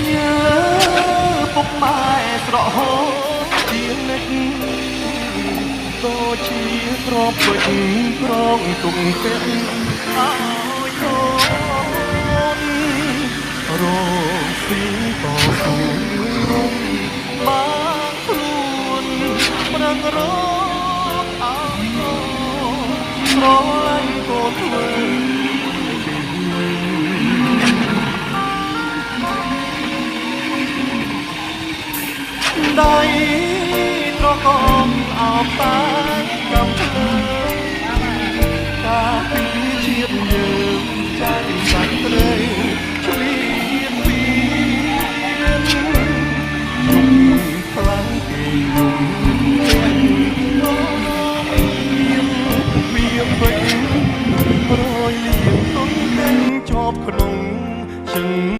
ញើពុកម៉ែស្រហូតជានិច្ចដូចជាក្របពេជ្រក្រងទុកពេជ្រអើយអូនរងស៊ីតស៊ូរុំបានខ្លួនប្រឹងរកអើយអូនស្រឡាញ់ក៏ធ្វើដៃត្រកងអោបតែកំភ្លើងការពីជាតិយើងចាញ់សាច់ត្រី